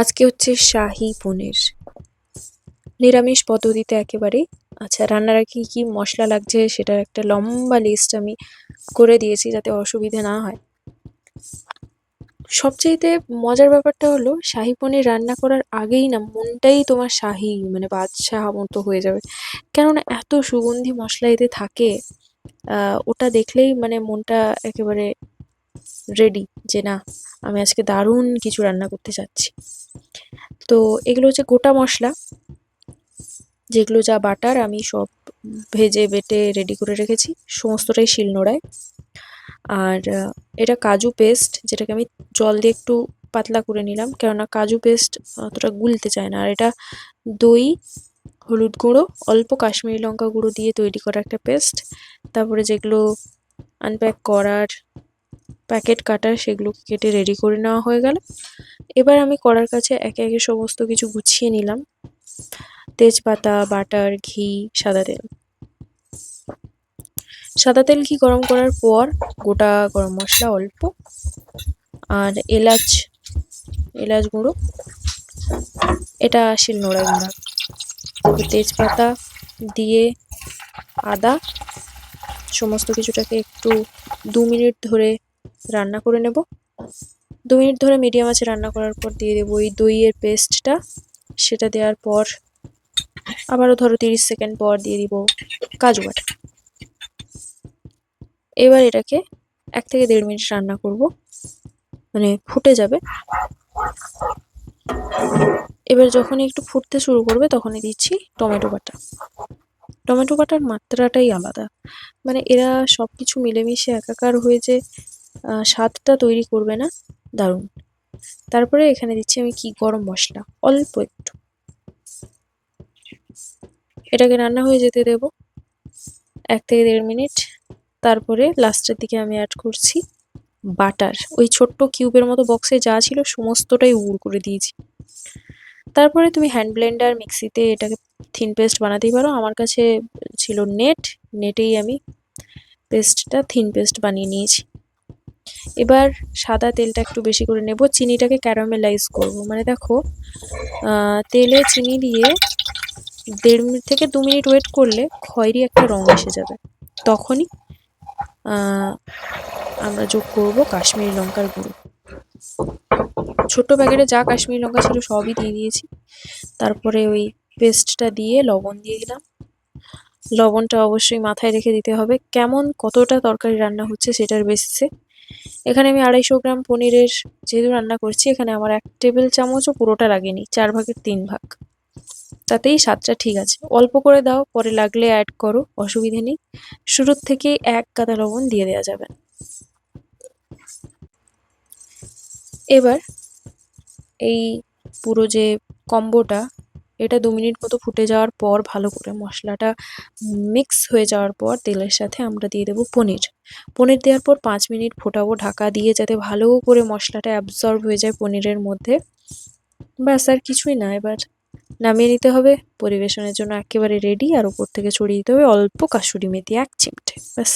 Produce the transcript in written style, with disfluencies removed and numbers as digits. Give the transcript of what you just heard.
আজকে হচ্ছে শাহী পনির, নিরামিষ পদ্ধতিতে একেবারে। আচ্ছা, রান্নার আগে কি মশলা লাগছে সেটার একটা লম্বা লিস্ট আমি করে দিয়েছি যাতে অসুবিধে না হয়। সবচাইতে মজার ব্যাপারটা হলো শাহী পনির রান্না করার আগেই না মনটাই তোমার শাহী মানে বাদশাহ মতো হয়ে যাবে, কেননা এত সুগন্ধি মশলা এতে থাকে। ওটা দেখলেই মানে মনটা একেবারে রেডি যে না, আমি আজকে দারুণ কিছু রান্না করতে চাচ্ছি। তো এগুলো হচ্ছে গোটা মশলা, যেগুলো যা বাটার আমি সব ভেজে বেটে রেডি করে রেখেছি, সমস্তটাই শিলনোড়ায়। আর এটা কাজু পেস্ট, যেটাকে আমি জল দিয়ে একটু পাতলা করে নিলাম, কেননা কাজু পেস্ট অতটা গুলতে চায় না। আর এটা দই, হলুদ গুঁড়ো, অল্প কাশ্মীরি লঙ্কা গুঁড়ো দিয়ে তৈরি করা একটা পেস্ট। তারপরে যেগুলো আনপ্যাক করার, প্যাকেট কাটার, সেগুলো কেটে রেডি করে নেওয়া হয়ে গেল। এবার আমি কড়ার কাছে একে একে সমস্ত কিছু গুছিয়ে নিলাম: তেজপাতা, বাটার, ঘি, সাদা তেল। সাদা তেল ঘি গরম করার পর গোটা গরম মশলা অল্প, আর এলাচ, এলাচ গুঁড়ো, এটা শিলনোড়ায় গুঁড়া। তেজপাতা দিয়ে আদা, সমস্ত কিছুটাকে একটু 2 মিনিট ধরে রান্না করে নেব। 2 মিনিট ধরে মিডিয়াম আঁচে রান্না করার পর দিয়ে দেবো এই দইয়ের পেস্টটা। সেটা দেওয়ার পর আবারও ধরো 30 সেকেন্ড পর দিয়ে দিব কাজু বাটা। এবার এটাকে 1 থেকে 1.5 মিনিট রান্না করব, মানে ফুটে যাবে। এবার যখনই একটু ফুটতে শুরু করবে তখনই দিচ্ছি টমেটো বাটা। টমেটো বাটার মাত্রাটাই আলাদা, মানে এরা সব কিছু মিলেমিশে একাকার হয়ে যে স্বাদটা তৈরি করবে না, দারুণ। তারপরে এখানে দিচ্ছি আমি কি গরম মশলা অল্প একটু। এটাকে রান্না হয়ে যেতে দেব 1 থেকে 1.5 মিনিট। তারপরে লাস্টের দিকে আমি অ্যাড করছি বাটার। ওই ছোট্ট কিউবের মতো বক্সে যা ছিল সমস্তটাই উড় করে দিয়েছি। তারপরে তুমি হ্যান্ড ব্লেন্ডার, মিক্সিতে এটাকে থিন পেস্ট বানাতেই পারো। আমার কাছে ছিল নেটেই আমি পেস্টটা থিন পেস্ট বানিয়ে নিয়েছি। এবার সাদা তেলটা একটু বেশি করে নেব, চিনিটাকে ক্যারামেলাইজ করব। মানে দেখো, তেলে চিনি দিয়ে 1.5 থেকে 2 মিনিট ওয়েট করলে খয়েরি একটা রং এসে যাবে। তখনই আমরা যোগ করব কাশ্মীরি লঙ্কার গুঁড়ো। ছোট্ট প্যাকেটে যা কাশ্মীরি লঙ্কা ছিল সবই দিয়ে দিয়েছি। তারপরে ওই পেস্টটা দিয়ে লবণ দিয়ে দিলাম। লবণটা অবশ্যই মাথায় রেখে দিতে হবে, কেমন কতটা তরকারি রান্না হচ্ছে সেটার বেসিসে। এখানে আমি 250 গ্রাম পনিরের যেহেতু রান্না করছি, এখানে আমার 1 টেবিল চামচও পুরোটা লাগেনি, 4/3 ভাগ। তাতেই স্বাদটা ঠিক আছে। অল্প করে দাও, পরে লাগলে অ্যাড করো, অসুবিধে নেই। শুরুর থেকেই 1 গাদা লবণ দিয়ে দেওয়া যাবে। এবার এই পুরো যে কম্বোটা, এটা 2 মিনিট মতো ফুটে যাওয়ার পর, ভালো করে মশলাটা মিক্স হয়ে যাওয়ার পর তেলের সাথে আমরা দিয়ে দেবো পনির। পনির দেওয়ার পর 5 মিনিট ফোটাবো ঢাকা দিয়ে, যাতে ভালো করে মশলাটা অ্যাবজর্ব হয়ে যায় পনিরের মধ্যে। ব্যাস, আর কিছুই না। এবার নামিয়ে নিতে হবে, পরিবেশনের জন্য একেবারে রেডি। আর উপর থেকে ছড়িয়ে দিতে হবে অল্প কাসুরি মেথি 1 চিমটে, ব্যাস।